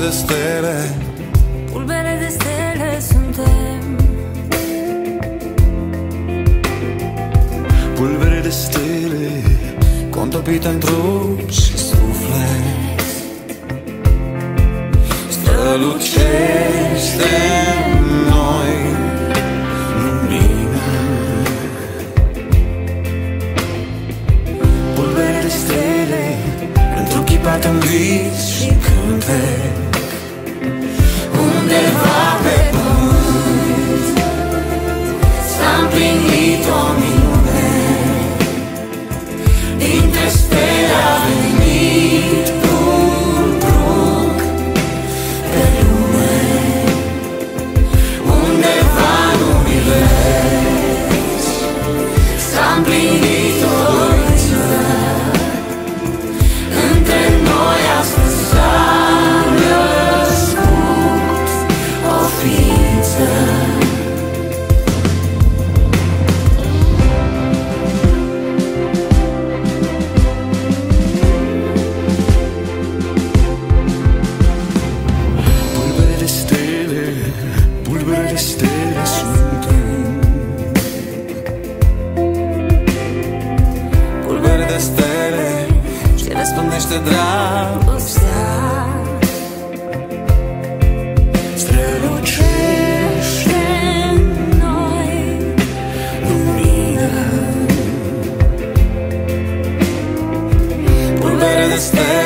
de stele, pulbere de stele suntem. pulbere de stele, contopite în trup și suflet. Strălucește în noi lumina. Pulbere de stele, întruchipat în vis și cântec. Undeva pe pământ s-a împlinit o minune. Dintre stele a venit un prunc pe lume. Undeva în univers s-a împlinit o viziune. Între noi astăzi s-a născut o ființă. Pulbere de stele, pulbere de stele suntem. Pulbere de stele, ce răspândește dragostea. Strălucește în noi lumina. Pulbere de stele,